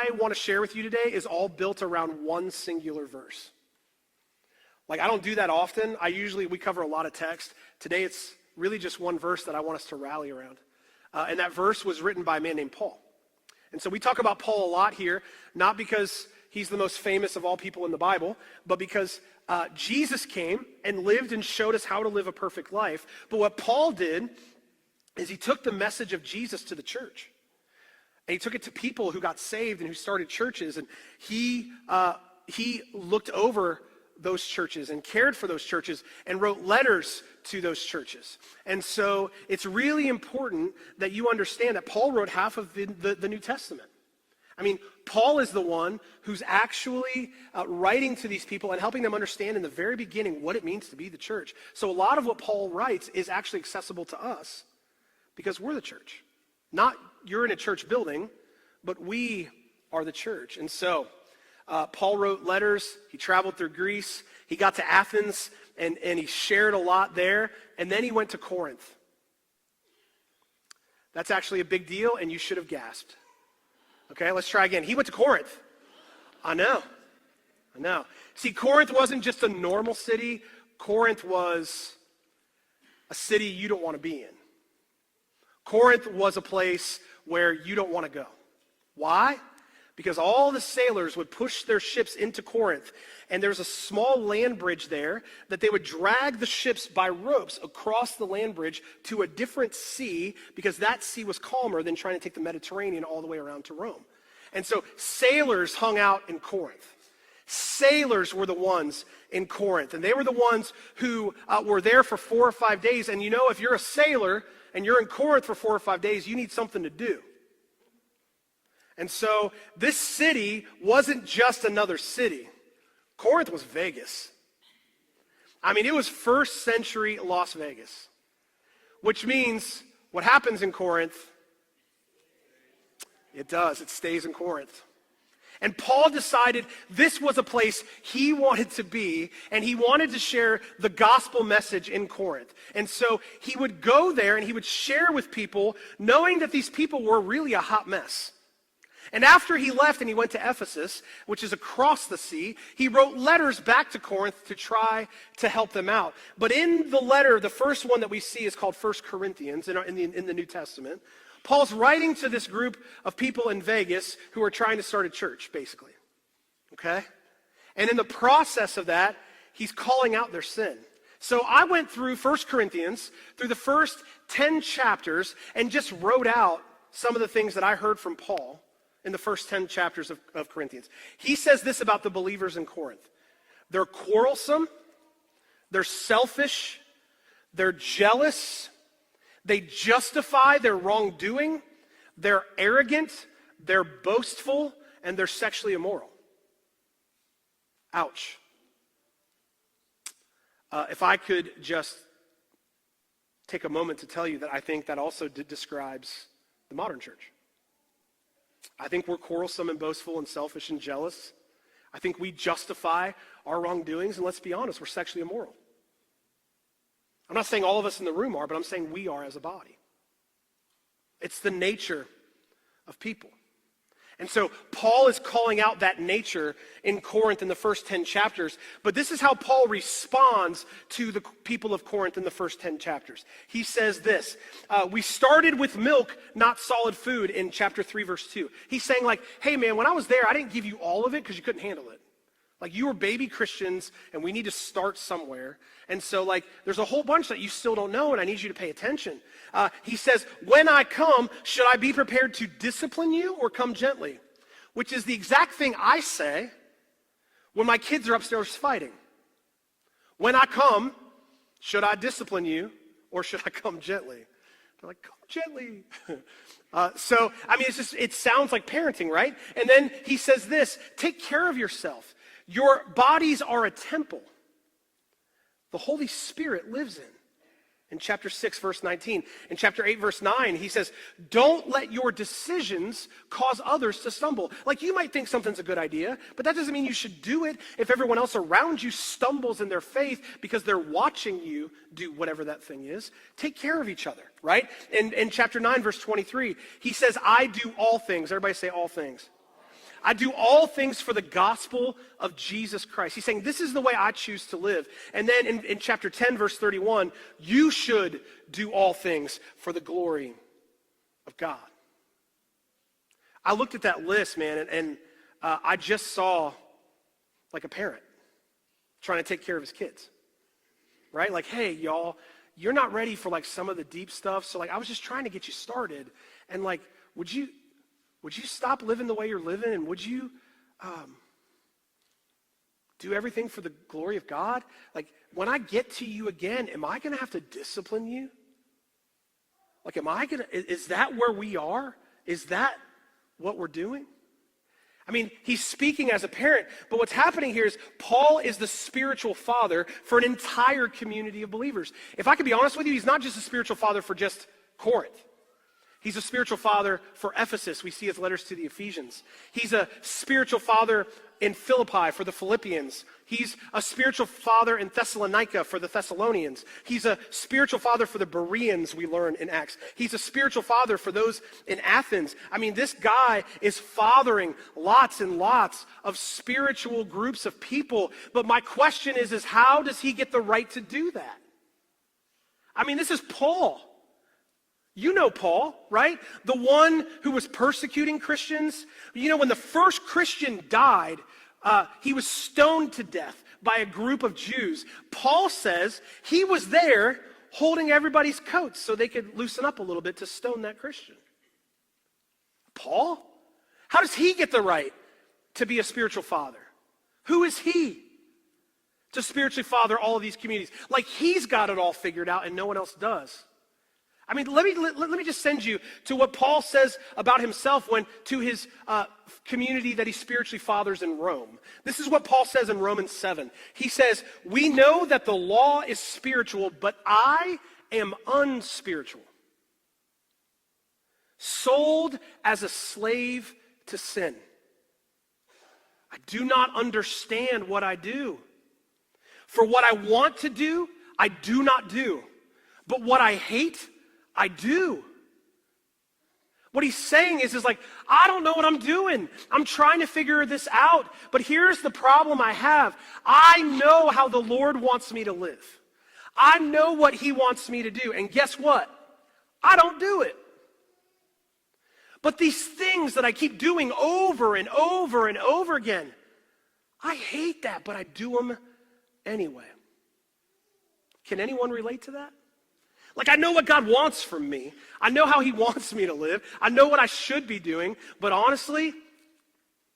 I want to share with you today is all built around one singular verse. Like, I don't do that often. We cover a lot of text. Today it's really just one verse that I want us to rally around. And that verse was written by a man named Paul. And so we talk about Paul a lot here, not because he's the most famous of all people in the Bible, but because Jesus came and lived and showed us how to live a perfect life. But what Paul did is he took the message of Jesus to the church. And he took it to people who got saved and who started churches. And he looked over those churches and cared for those churches and wrote letters to those churches. And so it's really important that you understand that Paul wrote half of the New Testament. I mean, Paul is the one who's actually writing to these people and helping them understand in the very beginning what it means to be the church. So a lot of what Paul writes is actually accessible to us because we're the church. Not you're in a church building, but we are the church. And so Paul wrote letters. He traveled through Greece. He got to Athens, and he shared a lot there. And then he went to Corinth. That's actually a big deal, and you should have gasped. Okay, let's try again. He went to Corinth. I know. See, Corinth wasn't just a normal city. Corinth was a city you don't want to be in. Corinth was a place where you don't want to go. Why? Because all the sailors would push their ships into Corinth, and there's a small land bridge there that they would drag the ships by ropes across the land bridge to a different sea, because that sea was calmer than trying to take the Mediterranean all the way around to Rome. And so sailors hung out in Corinth. Sailors were the ones in Corinth, and they were the ones who were there for 4 or 5 days. And you know, if you're a sailor and you're in Corinth for 4 or 5 days, you need something to do. And so this city wasn't just another city. Corinth was Vegas. I mean, it was first century Las Vegas, which means what happens in Corinth, it stays in Corinth. And Paul decided this was a place he wanted to be, and he wanted to share the gospel message in Corinth. And so he would go there and he would share with people, knowing that these people were really a hot mess. And after he left and he went to Ephesus, which is across the sea, he wrote letters back to Corinth to try to help them out. But in the letter, the first one that we see is called 1 Corinthians in the New Testament. Paul's writing to this group of people in Vegas who are trying to start a church, basically. Okay? And in the process of that, he's calling out their sin. So I went through 1 Corinthians, through the first 10 chapters, and just wrote out some of the things that I heard from Paul in the first 10 chapters of Corinthians. He says this about the believers in Corinth. They're quarrelsome, they're selfish, they're jealous, they justify their wrongdoing, they're arrogant, they're boastful, and they're sexually immoral. Ouch. If I could just take a moment to tell you that I think that also describes the modern church. I think we're quarrelsome and boastful and selfish and jealous. I think we justify our wrongdoings, and let's be honest, we're sexually immoral. I'm not saying all of us in the room are, but I'm saying we are as a body. It's the nature of people. And so Paul is calling out that nature in Corinth in the first 10 chapters. But this is how Paul responds to the people of Corinth in the first 10 chapters. He says this, we started with milk, not solid food, in chapter 3, verse 2. He's saying like, hey man, when I was there, I didn't give you all of it because you couldn't handle it. Like, you were baby Christians, and we need to start somewhere. And so, like, there's a whole bunch that you still don't know, and I need you to pay attention. He says, when I come, should I be prepared to discipline you or come gently? Which is the exact thing I say when my kids are upstairs fighting. When I come, should I discipline you or should I come gently? They're like, come gently. So, I mean, it sounds like parenting, right? And then he says this, take care of yourself. Your bodies are a temple the Holy Spirit lives in chapter 6, verse 19. In chapter 8, verse 9, he says, don't let your decisions cause others to stumble. Like, you might think something's a good idea, but that doesn't mean you should do it if everyone else around you stumbles in their faith because they're watching you do whatever that thing is. Take care of each other, right? In chapter 9, verse 23, he says, I do all things. Everybody say all things. I do all things for the gospel of Jesus Christ. He's saying, this is the way I choose to live. And then in chapter 10, verse 31, you should do all things for the glory of God. I looked at that list, man, and I just saw like a parent trying to take care of his kids, right? Like, hey, y'all, you're not ready for like some of the deep stuff. So like, I was just trying to get you started. And like, would you stop living the way you're living? And would you do everything for the glory of God? Like, when I get to you again, am I going to have to discipline you? Like, is that where we are? Is that what we're doing? I mean, he's speaking as a parent, but what's happening here is Paul is the spiritual father for an entire community of believers. If I could be honest with you, he's not just a spiritual father for just Corinth. He's a spiritual father for Ephesus. We see his letters to the Ephesians. He's a spiritual father in Philippi for the Philippians. He's a spiritual father in Thessalonica for the Thessalonians. He's a spiritual father for the Bereans, we learn in Acts. He's a spiritual father for those in Athens. I mean, this guy is fathering lots and lots of spiritual groups of people. But my question is how does he get the right to do that? I mean, this is Paul. You know Paul, right? The one who was persecuting Christians. You know, when the first Christian died, he was stoned to death by a group of Jews. Paul says he was there holding everybody's coats so they could loosen up a little bit to stone that Christian. Paul? How does he get the right to be a spiritual father? Who is he to spiritually father all of these communities? Like he's got it all figured out and no one else does. I mean, let me just send you to what Paul says about himself when to his community that he spiritually fathers in Rome. This is what Paul says in Romans 7. He says, we know that the law is spiritual, but I am unspiritual, sold as a slave to sin. I do not understand what I do. For what I want to do, I do not do. But what I hate, I do. What he's saying is like, I don't know what I'm doing. I'm trying to figure this out. But here's the problem I have. I know how the Lord wants me to live. I know what he wants me to do. And guess what? I don't do it. But these things that I keep doing over and over and over again, I hate that, but I do them anyway. Can anyone relate to that? Like, I know what God wants from me. I know how he wants me to live. I know what I should be doing, but honestly,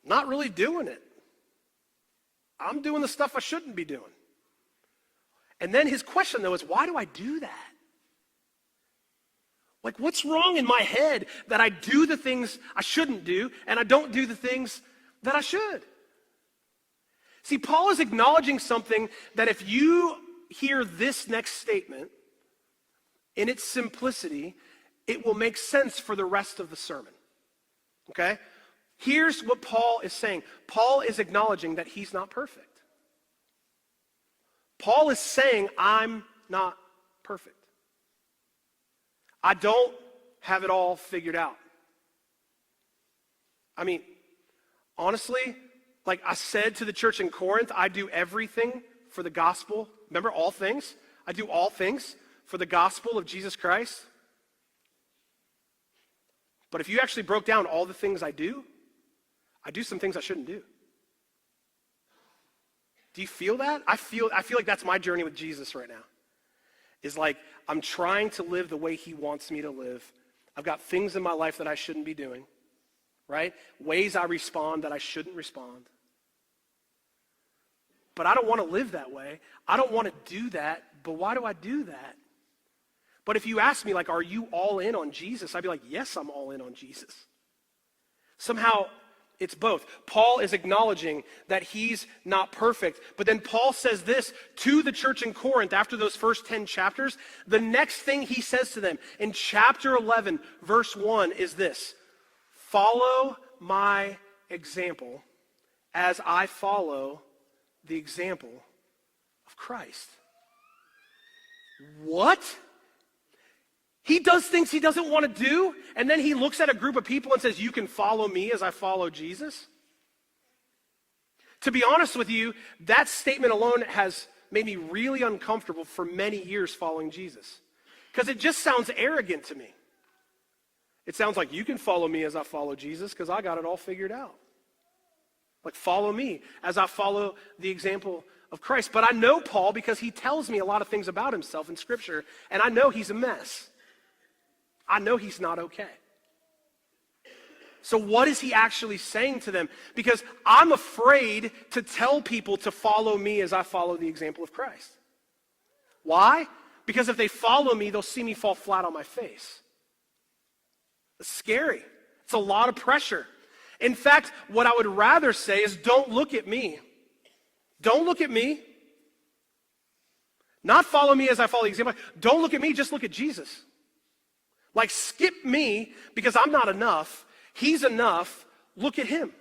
not really doing it. I'm doing the stuff I shouldn't be doing. And then his question, though, is why do I do that? Like, what's wrong in my head that I do the things I shouldn't do and I don't do the things that I should? See, Paul is acknowledging something that if you hear this next statement, in its simplicity, it will make sense for the rest of the sermon. Okay? Here's what Paul is saying. Paul is acknowledging that he's not perfect. Paul is saying, I'm not perfect. I don't have it all figured out. I mean, honestly, like I said to the church in Corinth, I do everything for the gospel. Remember, all things? I do all things for the gospel of Jesus Christ. But if you actually broke down all the things I do some things I shouldn't do. Do you feel that? I feel like that's my journey with Jesus right now. Is like, I'm trying to live the way he wants me to live. I've got things in my life that I shouldn't be doing, right? Ways I respond that I shouldn't respond. But I don't want to live that way. I don't want to do that, but why do I do that? But if you ask me, like, are you all in on Jesus? I'd be like, yes, I'm all in on Jesus. Somehow, it's both. Paul is acknowledging that he's not perfect. But then Paul says this to the church in Corinth after those first 10 chapters. The next thing he says to them in chapter 11, verse 1 is this: follow my example as I follow the example of Christ. What? He does things he doesn't want to do, and then he looks at a group of people and says, you can follow me as I follow Jesus? To be honest with you, that statement alone has made me really uncomfortable for many years following Jesus. Because it just sounds arrogant to me. It sounds like you can follow me as I follow Jesus because I got it all figured out. Like, follow me as I follow the example of Christ. But I know Paul because he tells me a lot of things about himself in Scripture, and I know he's a mess. I know he's not okay. So what is he actually saying to them? Because I'm afraid to tell people to follow me as I follow the example of Christ. Why? Because if they follow me, they'll see me fall flat on my face. It's scary. It's a lot of pressure. In fact, what I would rather say is don't look at me. Don't look at me. Not follow me as I follow the example. Don't look at me, just look at Jesus. Like, skip me because I'm not enough. He's enough. Look at him.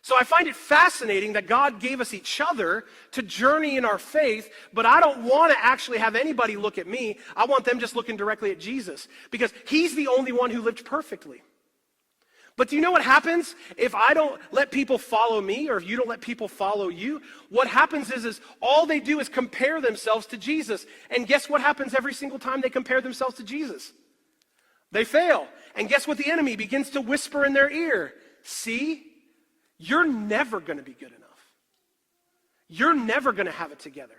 So I find it fascinating that God gave us each other to journey in our faith, but I don't want to actually have anybody look at me. I want them just looking directly at Jesus because he's the only one who lived perfectly. But do you know what happens if I don't let people follow me or if you don't let people follow you? What happens is all they do is compare themselves to Jesus. And guess what happens every single time they compare themselves to Jesus? They fail. And guess what the enemy begins to whisper in their ear? See? You're never going to be good enough. You're never going to have it together.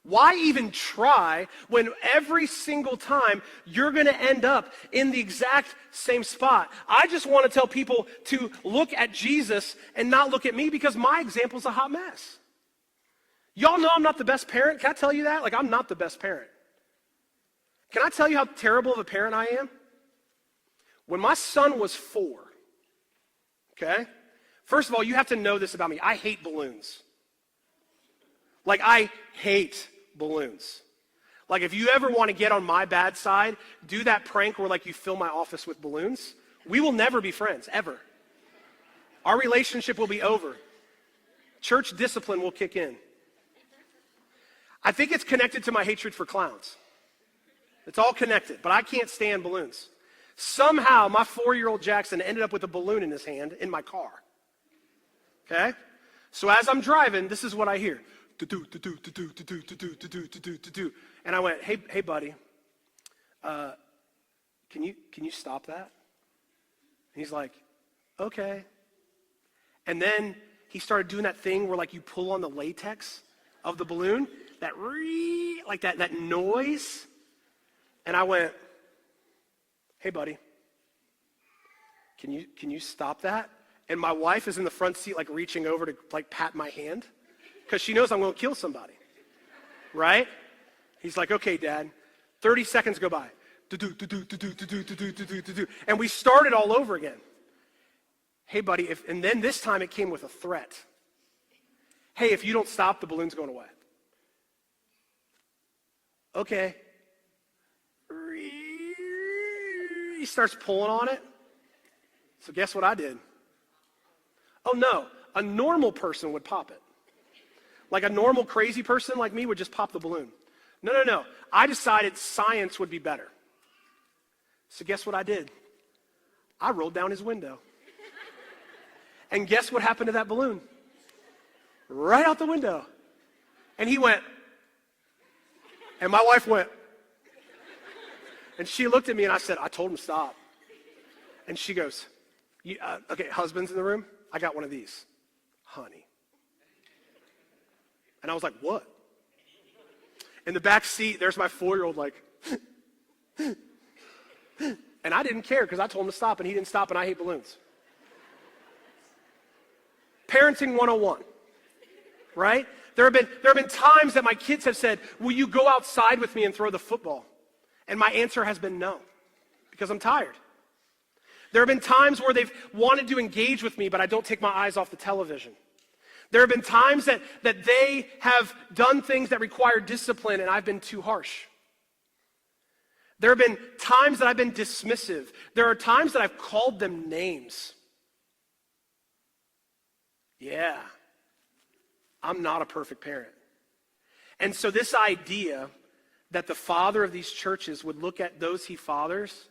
Why even try when every single time you're going to end up in the exact same spot? I just want to tell people to look at Jesus and not look at me because my example's a hot mess. Y'all know I'm not the best parent. Can I tell you that? Like, I'm not the best parent. Can I tell you how terrible of a parent I am? When my son was 4, okay? First of all, you have to know this about me. I hate balloons. Like, I hate balloons. Like, if you ever want to get on my bad side, do that prank where, like, you fill my office with balloons. We will never be friends, ever. Our relationship will be over. Church discipline will kick in. I think it's connected to my hatred for clowns. It's all connected, but I can't stand balloons. Somehow, my 4-year-old Jackson ended up with a balloon in his hand in my car. Okay? So as I'm driving, this is what I hear. And I went, hey buddy, can you stop that? And he's like, okay. And then he started doing that thing where, like, you pull on the latex of the balloon, that noise. And I went, hey buddy, can you stop that? And my wife is in the front seat, like, reaching over to, like, pat my hand because she knows I'm going to kill somebody, right? He's like, okay, Dad. 30 seconds go by. And we started all over again. Hey, buddy, and then this time it came with a threat. Hey, if you don't stop, the balloon's going away. Okay. He starts pulling on it. So guess what I did? Oh no, a normal person would pop it. Like, a normal crazy person like me would just pop the balloon. No. I decided science would be better. So guess what I did? I rolled down his window. And guess what happened to that balloon? Right out the window. And he went. And my wife went. And she looked at me and I said, I told him to stop. And she goes, okay, husbands in the room? I got one of these, honey. And I was like, what? In the back seat, there's my 4-year-old like, and I didn't care because I told him to stop and he didn't stop and I hate balloons. Parenting 101, right? There have been times that my kids have said, will you go outside with me and throw the football? And my answer has been no, because I'm tired. There have been times where they've wanted to engage with me, but I don't take my eyes off the television. There have been times that they have done things that require discipline, and I've been too harsh. There have been times that I've been dismissive. There are times that I've called them names. Yeah, I'm not a perfect parent. And so this idea that the father of these churches would look at those he fathers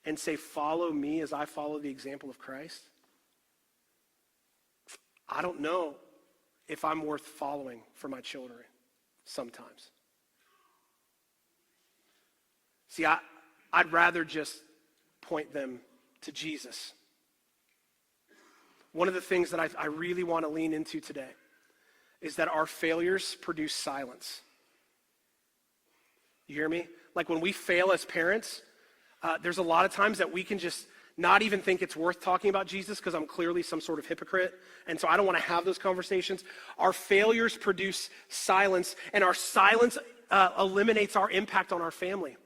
and say, follow me as I follow the example of Christ. I don't know if I'm worth following for my children sometimes. See, I'd rather just point them to Jesus. One of the things that I really want to lean into today is that our failures produce silence. You hear me? Like when we fail as parents, there's a lot of times that we can just not even think it's worth talking about Jesus because I'm clearly some sort of hypocrite, and so I don't want to have those conversations. Our failures produce silence, and our silence eliminates our impact on our family.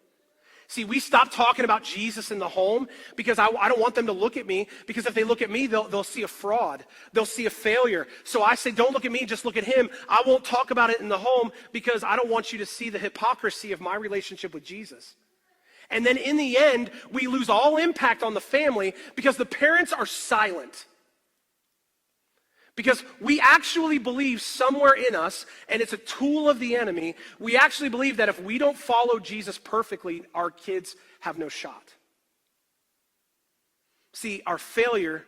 See, we stop talking about Jesus in the home because I don't want them to look at me, because if they look at me, they'll see a fraud. They'll see a failure. So I say, don't look at me, just look at him. I won't talk about it in the home because I don't want you to see the hypocrisy of my relationship with Jesus. And then in the end, we lose all impact on the family because the parents are silent. Because we actually believe somewhere in us, and it's a tool of the enemy, we actually believe that if we don't follow Jesus perfectly, our kids have no shot. See, our failure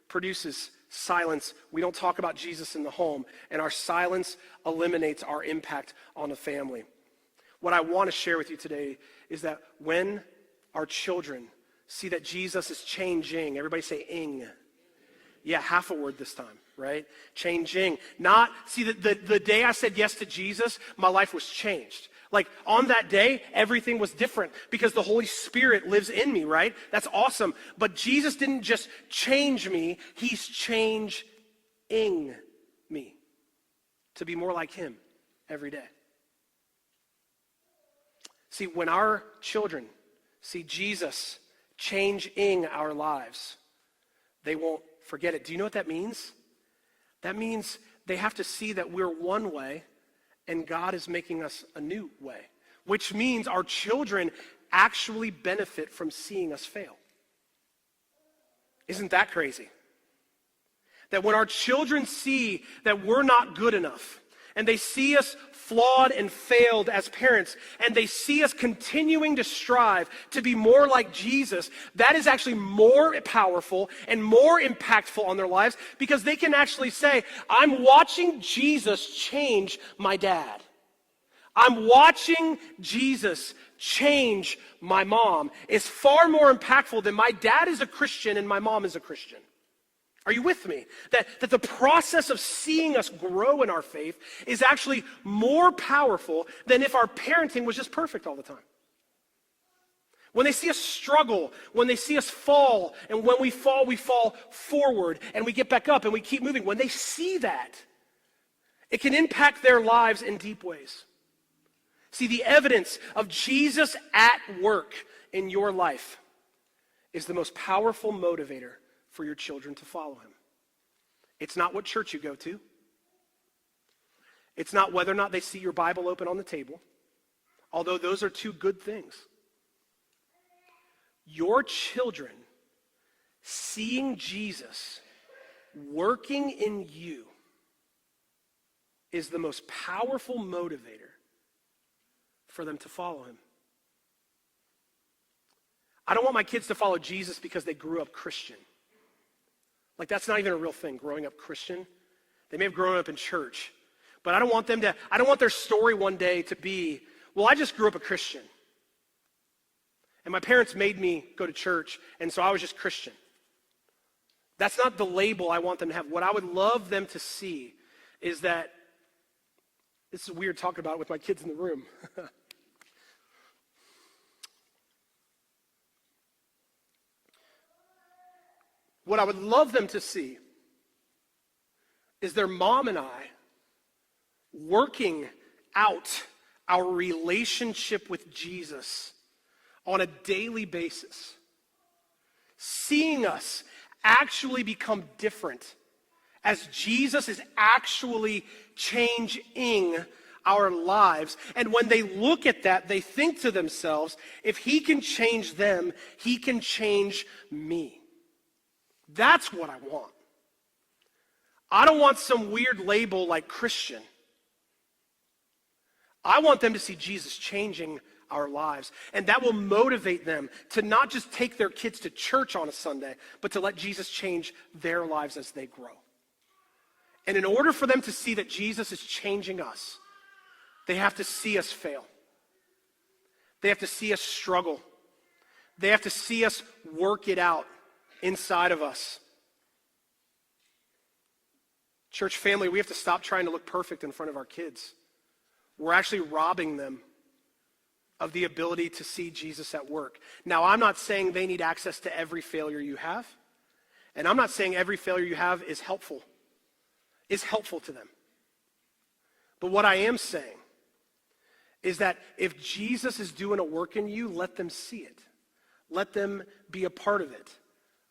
produces silence. We don't talk about Jesus in the home, and our silence eliminates our impact on the family. What I want to share with you today is that when our children see that Jesus is changing, everybody say ing. Yeah, half a word this time, right? Changing. Not, see, the day I said yes to Jesus, my life was changed. Like on that day, everything was different because the Holy Spirit lives in me, right? That's awesome. But Jesus didn't just change me, he's changing me to be more like him every day. See, when our children see Jesus changing our lives, they won't forget it. Do you know what that means? That means they have to see that we're one way and God is making us a new way, which means our children actually benefit from seeing us fail. Isn't that crazy? That when our children see that we're not good enough, and they see us flawed and failed as parents, and they see us continuing to strive to be more like Jesus, that is actually more powerful and more impactful on their lives because they can actually say, I'm watching Jesus change my dad. I'm watching Jesus change my mom. It's far more impactful than my dad is a Christian and my mom is a Christian. Are you with me? That the process of seeing us grow in our faith is actually more powerful than if our parenting was just perfect all the time. When they see us struggle, when they see us fall, and when we fall forward, and we get back up and we keep moving, when they see that, it can impact their lives in deep ways. See, the evidence of Jesus at work in your life is the most powerful motivator for your children to follow him. It's not what church you go to. It's not whether or not they see your Bible open on the table, although those are two good things. Your children seeing Jesus working in you is the most powerful motivator for them to follow him. I don't want my kids to follow Jesus because they grew up Christian. Like, that's not even a real thing, growing up Christian. They may have grown up in church, but I don't want their story one day to be, well, I just grew up a Christian. And my parents made me go to church, and so I was just Christian. That's not the label I want them to have. What I would love them to see is that, this is weird talking about it with my kids in the room. What I would love them to see is their mom and I working out our relationship with Jesus on a daily basis. Seeing us actually become different as Jesus is actually changing our lives. And when they look at that, they think to themselves, if he can change them, he can change me. That's what I want. I don't want some weird label like Christian. I want them to see Jesus changing our lives. And that will motivate them to not just take their kids to church on a Sunday, but to let Jesus change their lives as they grow. And in order for them to see that Jesus is changing us, they have to see us fail. They have to see us struggle. They have to see us work it out inside of us. Church family, we have to stop trying to look perfect in front of our kids. We're actually robbing them of the ability to see Jesus at work. Now, I'm not saying they need access to every failure you have, and I'm not saying every failure you have is helpful to them. But what I am saying is that if Jesus is doing a work in you, let them see it. Let them be a part of it,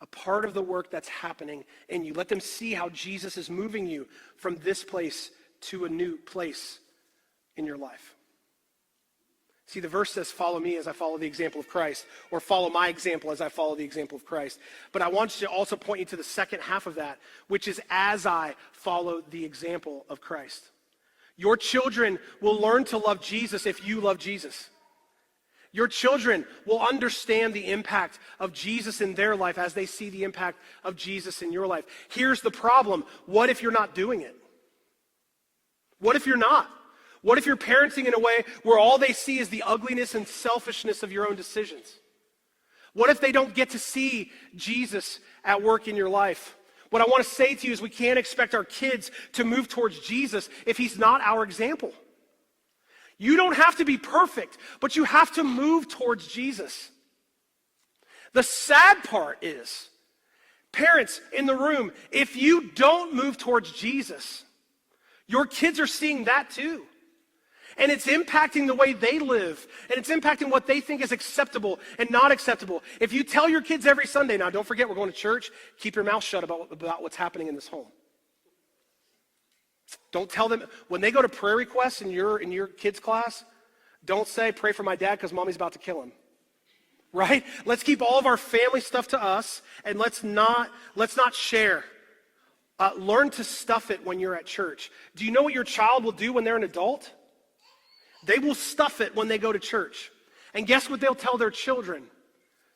a part of the work that's happening in you. Let them see how Jesus is moving you from this place to a new place in your life. See, the verse says, follow me as I follow the example of Christ, or follow my example as I follow the example of Christ. But I want you to also point you to the second half of that, which is as I follow the example of Christ. Your children will learn to love Jesus if you love Jesus. Your children will understand the impact of Jesus in their life as they see the impact of Jesus in your life. Here's the problem. What if you're not doing it? What if you're not? What if you're parenting in a way where all they see is the ugliness and selfishness of your own decisions? What if they don't get to see Jesus at work in your life? What I want to say to you is we can't expect our kids to move towards Jesus if he's not our example. You don't have to be perfect, but you have to move towards Jesus. The sad part is, parents in the room, if you don't move towards Jesus, your kids are seeing that too. And it's impacting the way they live. And it's impacting what they think is acceptable and not acceptable. If you tell your kids every Sunday, now don't forget we're going to church, keep your mouth shut about what's happening in this home. Don't tell them, when they go to prayer requests in your kids' class, don't say, pray for my dad because mommy's about to kill him. Right? Let's keep all of our family stuff to us, and let's not share. Learn to stuff it when you're at church. Do you know what your child will do when they're an adult? They will stuff it when they go to church. And guess what they'll tell their children?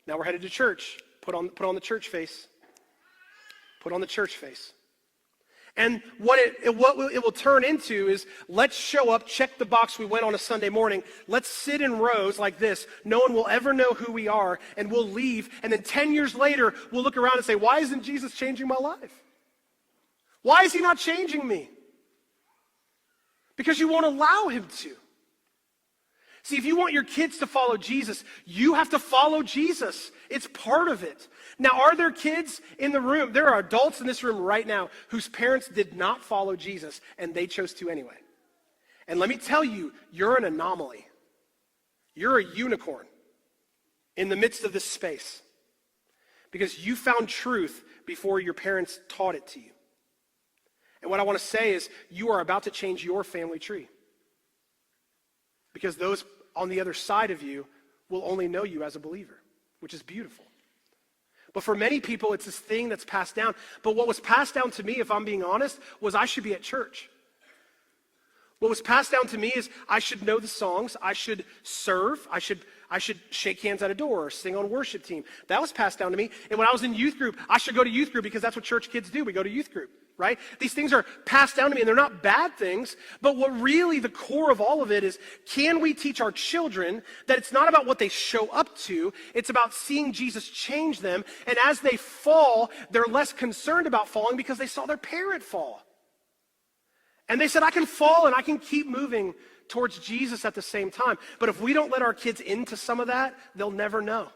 Now we're headed to church. Put on the church face. Put on the church face. And what it will turn into is, let's show up, check the box we went on a Sunday morning. Let's sit in rows like this. No one will ever know who we are, and we'll leave. And then 10 years later, we'll look around and say, why isn't Jesus changing my life? Why is he not changing me? Because you won't allow him to. See, if you want your kids to follow Jesus, you have to follow Jesus. It's part of it. Now, are there kids in the room? There are adults in this room right now whose parents did not follow Jesus, and they chose to anyway. And let me tell you, you're an anomaly. You're a unicorn in the midst of this space because you found truth before your parents taught it to you. And what I want to say is, you are about to change your family tree. Because those on the other side of you will only know you as a believer, which is beautiful. But for many people, it's this thing that's passed down. But what was passed down to me, if I'm being honest, was I should be at church. What was passed down to me is I should know the songs, I should serve, I should shake hands at a door or sing on worship team. That was passed down to me. And when I was in youth group, I should go to youth group because that's what church kids do. We go to youth group, right? These things are passed down to me, and they're not bad things. But what really the core of all of it is, can we teach our children that it's not about what they show up to, it's about seeing Jesus change them. And as they fall, they're less concerned about falling because they saw their parent fall. And they said, I can fall and I can keep moving towards Jesus at the same time. But if we don't let our kids into some of that, they'll never know.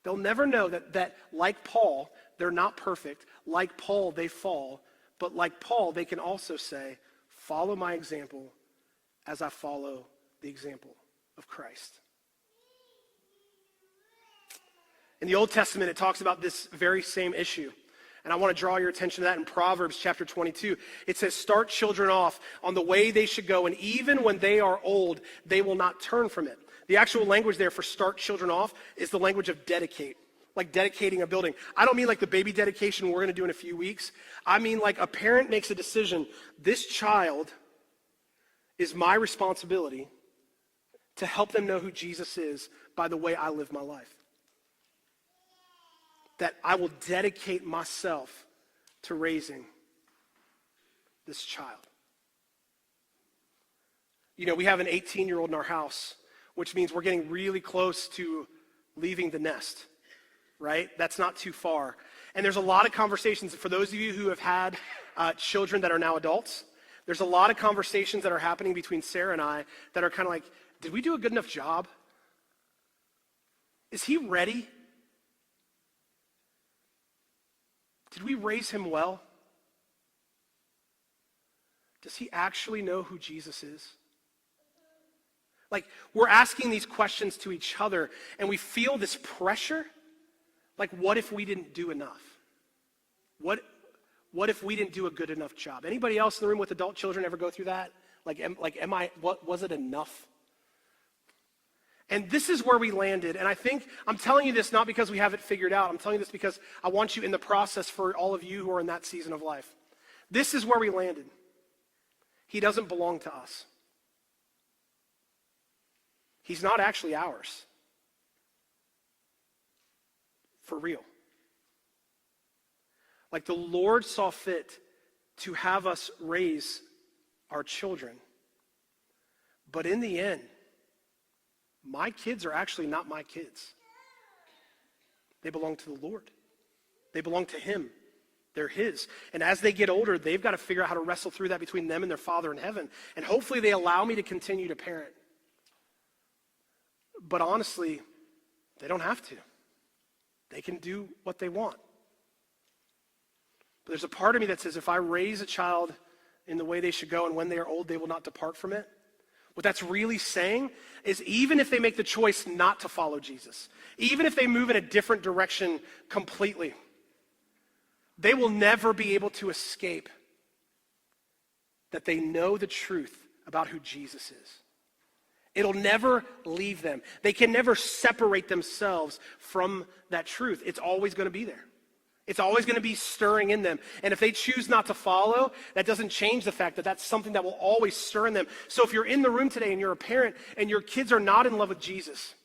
They'll never know that like Paul, they're not perfect. Like Paul, they fall. But like Paul, they can also say, follow my example as I follow the example of Christ. In the Old Testament, it talks about this very same issue. And I want to draw your attention to that in Proverbs chapter 22. It says, start children off on the way they should go, and even when they are old, they will not turn from it. The actual language there for start children off is the language of dedicate, like dedicating a building. I don't mean like the baby dedication we're going to do in a few weeks. I mean like a parent makes a decision, this child is my responsibility to help them know who Jesus is by the way I live my life. That I will dedicate myself to raising this child. You know, we have an 18-year-old in our house, which means we're getting really close to leaving the nest, right? That's not too far. And there's a lot of conversations, for those of you who have had children that are now adults, there's a lot of conversations that are happening between Sarah and I that are kind of like, did we do a good enough job? Is he ready? Did we raise him well? Does he actually know who Jesus is? Like, we're asking these questions to each other, and we feel this pressure. Like, what if we didn't do enough? What if we didn't do a good enough job? Anybody else in the room with adult children ever go through that? What was it enough? And this is where we landed. And I think, I'm telling you this not because we have it figured out. I'm telling you this because I want you in the process for all of you who are in that season of life. This is where we landed. He doesn't belong to us. He's not actually ours. For real. Like, the Lord saw fit to have us raise our children. But in the end, my kids are actually not my kids. They belong to the Lord. They belong to him. They're his. And as they get older, they've got to figure out how to wrestle through that between them and their Father in heaven. And hopefully they allow me to continue to parent. But honestly, they don't have to. They can do what they want. But there's a part of me that says, if I raise a child in the way they should go, and when they are old, they will not depart from it. What that's really saying is, even if they make the choice not to follow Jesus, even if they move in a different direction completely, they will never be able to escape that they know the truth about who Jesus is. It'll never leave them. They can never separate themselves from that truth. It's always going to be there. It's always going to be stirring in them. And if they choose not to follow, that doesn't change the fact that that's something that will always stir in them. So if you're in the room today and you're a parent and your kids are not in love with Jesus,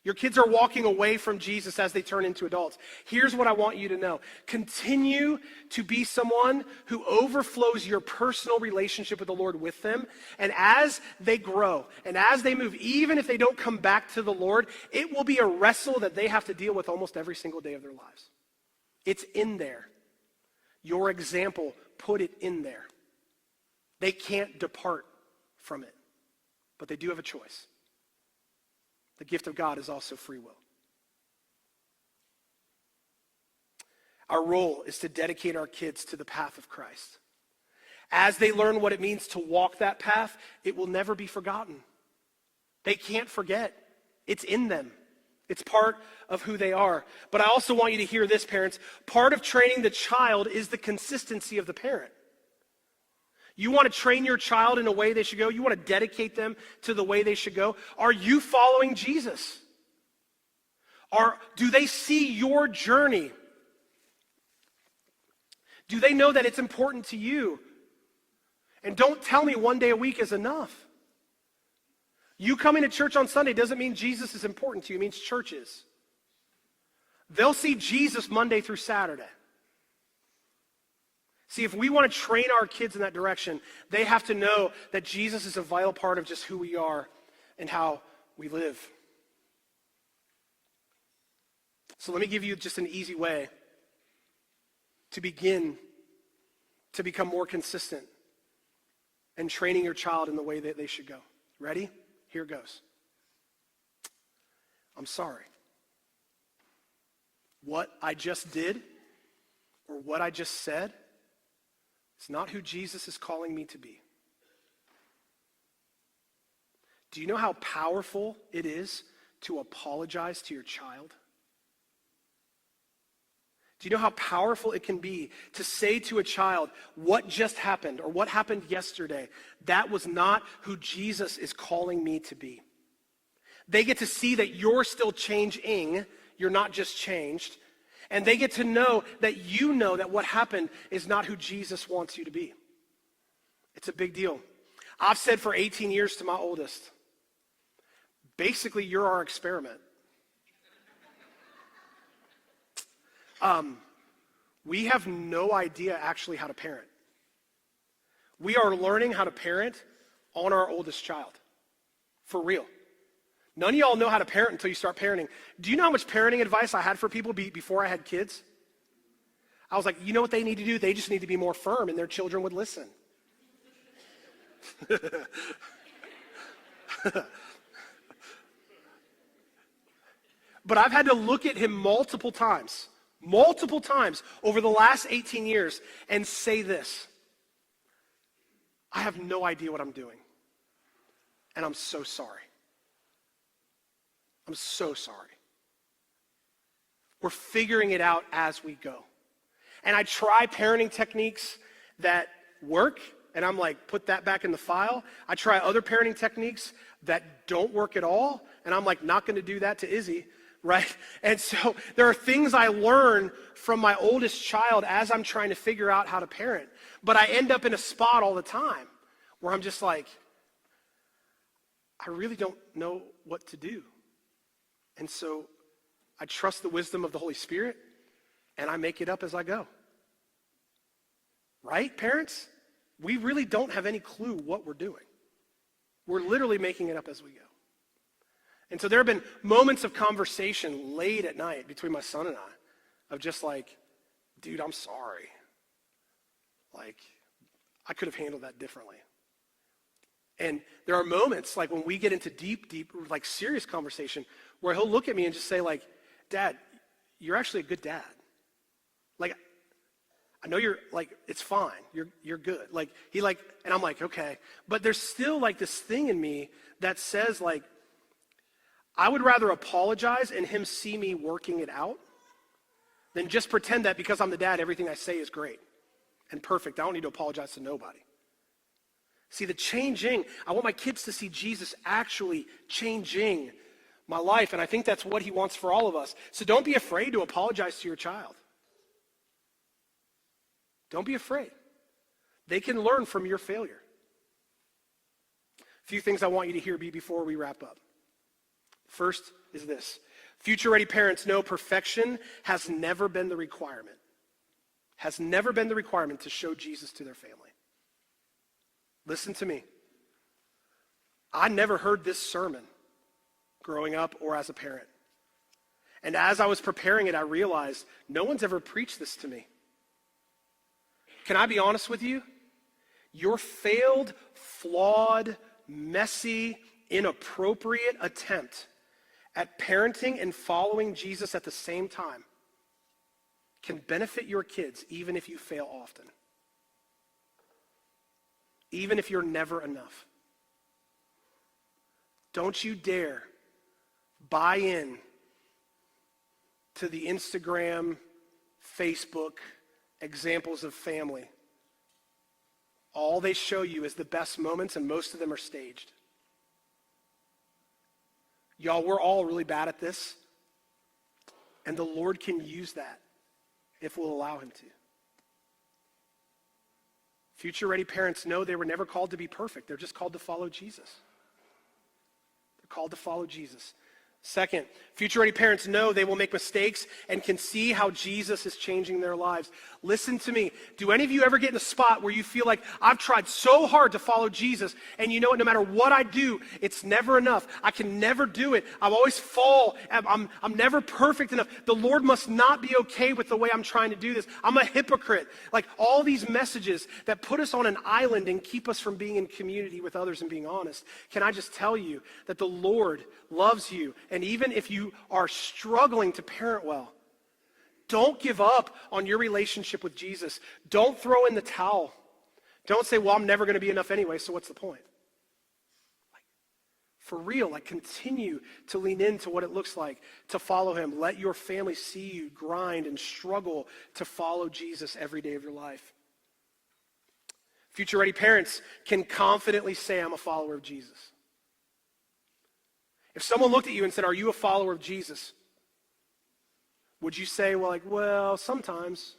your kids are walking away from Jesus as they turn into adults, here's what I want you to know. Continue to be someone who overflows your personal relationship with the Lord with them. And as they grow and as they move, even if they don't come back to the Lord, it will be a wrestle that they have to deal with almost every single day of their lives. It's in there. Your example put it in there. They can't depart from it, but they do have a choice. The gift of God is also free will. Our role is to dedicate our kids to the path of Christ. As they learn what it means to walk that path, it will never be forgotten. They can't forget. It's in them. It's part of who they are. But I also want you to hear this, parents. Part of training the child is the consistency of the parent. You want to train your child in a way they should go. You want to dedicate them to the way they should go. Are you following Jesus? Do they see your journey? Do they know that it's important to you? And don't tell me one day a week is enough. You coming to church on Sunday doesn't mean Jesus is important to you. It means church is. They'll see Jesus Monday through Saturday. See, if we want to train our kids in that direction, they have to know that Jesus is a vital part of just who we are and how we live. So let me give you just an easy way to begin to become more consistent and training your child in the way that they should go. Ready? Here goes. I'm sorry. What I just did or what I just said is not who Jesus is calling me to be. Do you know how powerful it is to apologize to your child? Do you know how powerful it can be to say to a child, what just happened or what happened yesterday, that was not who Jesus is calling me to be? They get to see that you're still changing, you're not just changed, and they get to know that you know that what happened is not who Jesus wants you to be. It's a big deal. I've said for 18 years to my oldest, basically you're our experiment. We have no idea actually how to parent. We are learning how to parent on our oldest child. For real. None of y'all know how to parent until you start parenting. Do you know how much parenting advice I had for people before I had kids? I was like, you know what they need to do? They just need to be more firm and their children would listen. But I've had to look at him multiple times over the last 18 years and say this: I have no idea what I'm doing. And I'm so sorry. I'm so sorry. We're figuring it out as we go. And I try parenting techniques that work, and I'm like, put that back in the file. I try other parenting techniques that don't work at all, and I'm like, not going to do that to Izzy, right? And so there are things I learn from my oldest child as I'm trying to figure out how to parent. But I end up in a spot all the time where I'm just like, I really don't know what to do. And so I trust the wisdom of the Holy Spirit, and I make it up as I go. Right, parents? We really don't have any clue what we're doing. We're literally making it up as we go. And so there have been moments of conversation late at night between my son and I of just like, dude, I'm sorry. Like, I could have handled that differently. And there are moments like when we get into deep, like serious conversation where he'll look at me and just say like, Dad, you're actually a good dad. Like, I know you're like, it's fine. You're good. Like, and I'm like, okay. But there's still like this thing in me that says like, I would rather apologize and him see me working it out than just pretend that because I'm the dad, everything I say is great and perfect. I don't need to apologize to nobody. See, the changing, I want my kids to see Jesus actually changing my life, and I think that's what he wants for all of us. So don't be afraid to apologize to your child. Don't be afraid. They can learn from your failure. A few things I want you to hear before we wrap up. First is this: future-ready parents know perfection has never been the requirement. Has never been the requirement to show Jesus to their family. Listen to me. I never heard this sermon growing up or as a parent. And as I was preparing it, I realized no one's ever preached this to me. Can I be honest with you? Your failed, flawed, messy, inappropriate attempt at parenting and following Jesus at the same time can benefit your kids even if you fail often. Even if you're never enough. Don't you dare buy in to the Instagram, Facebook examples of family. All they show you is the best moments, and most of them are staged. Y'all, we're all really bad at this, and the Lord can use that if we'll allow him to. Future-ready parents know they were never called to be perfect. They're just called to follow Jesus. They're called to follow Jesus. Second, future-ready parents know they will make mistakes and can see how Jesus is changing their lives. Listen to me. Do any of you ever get in a spot where you feel like, I've tried so hard to follow Jesus, and you know what, no matter what I do, it's never enough. I can never do it. I always fall. I'm never perfect enough. The Lord must not be okay with the way I'm trying to do this. I'm a hypocrite. Like all these messages that put us on an island and keep us from being in community with others and being honest. Can I just tell you that the Lord loves you, and even if you are struggling to parent well, don't give up on your relationship with Jesus. Don't throw in the towel. Don't say, well, I'm never going to be enough anyway, so what's the point? Like, for real, like continue to lean into what it looks like to follow him. Let your family see you grind and struggle to follow Jesus every day of your life. Future-ready parents can confidently say, I'm a follower of Jesus. If someone looked at you and said, are you a follower of Jesus? Would you say, well, sometimes.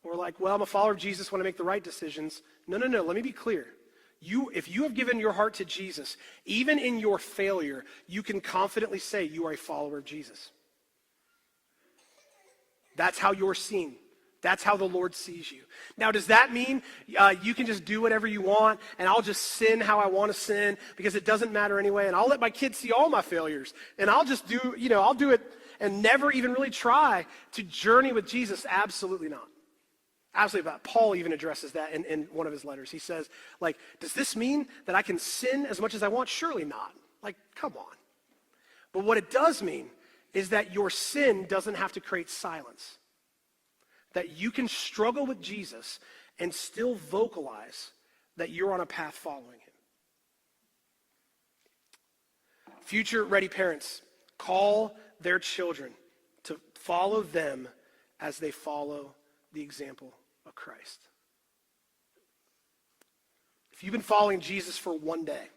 Or like, well, I'm a follower of Jesus when I make the right decisions. No. Let me be clear. If you have given your heart to Jesus, even in your failure, you can confidently say you are a follower of Jesus. That's how you're seen. That's how the Lord sees you. Now, does that mean you can just do whatever you want and I'll just sin how I want to sin because it doesn't matter anyway, and I'll let my kids see all my failures and I'll just do, I'll do it and never even really try to journey with Jesus? Absolutely not. Absolutely not. Paul even addresses that in one of his letters. He says, like, does this mean that I can sin as much as I want? Surely not. Like, come on. But what it does mean is that your sin doesn't have to create silence. That you can struggle with Jesus and still vocalize that you're on a path following him. Future-ready parents, call their children to follow them as they follow the example of Christ. If you've been following Jesus for one day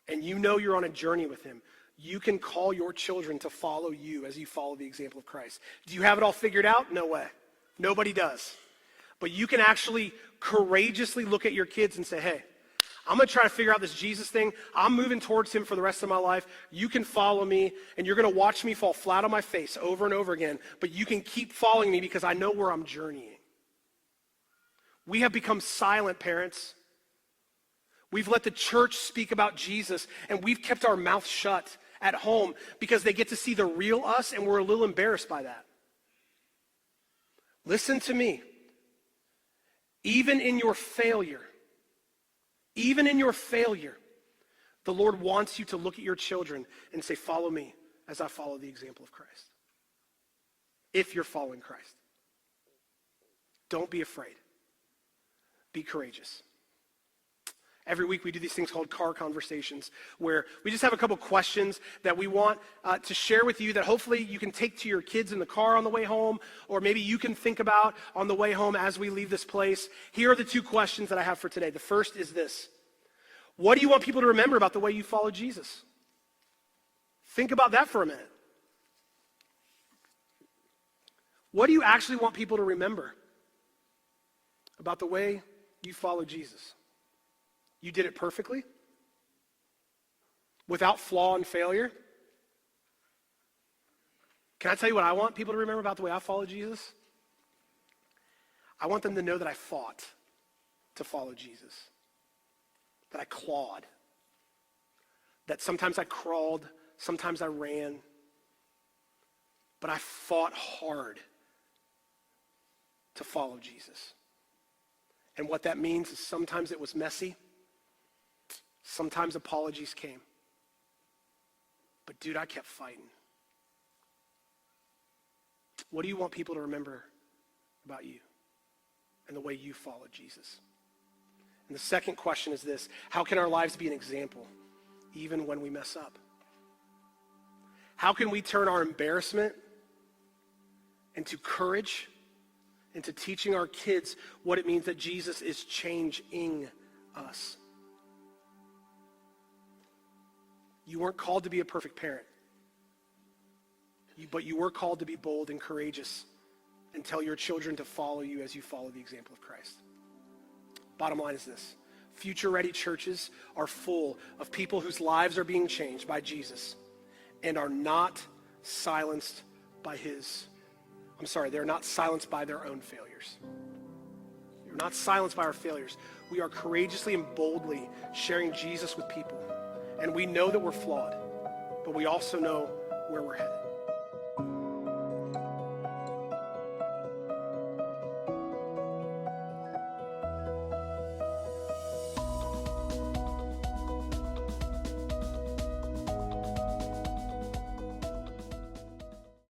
and you know you're on a journey with him, you can call your children to follow you as you follow the example of Christ. Do you have it all figured out? No way. Nobody does. But you can actually courageously look at your kids and say, hey, I'm going to try to figure out this Jesus thing. I'm moving towards him for the rest of my life. You can follow me, and you're going to watch me fall flat on my face over and over again, but you can keep following me because I know where I'm journeying. We have become silent parents. We've let the church speak about Jesus, and we've kept our mouth shut at home because they get to see the real us, and we're a little embarrassed by that. Listen to me. Even in your failure, the Lord wants you to look at your children and say, follow me as I follow the example of Christ. If you're following Christ. Don't be afraid. Be courageous. Every week we do these things called car conversations where we just have a couple questions that we want to share with you that hopefully you can take to your kids in the car on the way home, or maybe you can think about on the way home as we leave this place. Here are the two questions that I have for today. The first is this: what do you want people to remember about the way you follow Jesus? Think about that for a minute. What do you actually want people to remember about the way you follow Jesus? You did it perfectly? Without flaw and failure? Can I tell you what I want people to remember about the way I follow Jesus? I want them to know that I fought to follow Jesus. That I clawed. That sometimes I crawled, sometimes I ran. But I fought hard to follow Jesus. And what that means is sometimes it was messy. Sometimes apologies came. But dude, I kept fighting. What do you want people to remember about you and the way you follow Jesus? And the second question is this: how can our lives be an example even when we mess up? How can we turn our embarrassment into courage, into teaching our kids what it means that Jesus is changing us? You weren't called to be a perfect parent, but you were called to be bold and courageous and tell your children to follow you as you follow the example of Christ. Bottom line is this: future-ready churches are full of people whose lives are being changed by Jesus and are not silenced by they're not silenced by their own failures. We're not silenced by our failures. We are courageously and boldly sharing Jesus with people. And we know that we're flawed, but we also know where we're headed.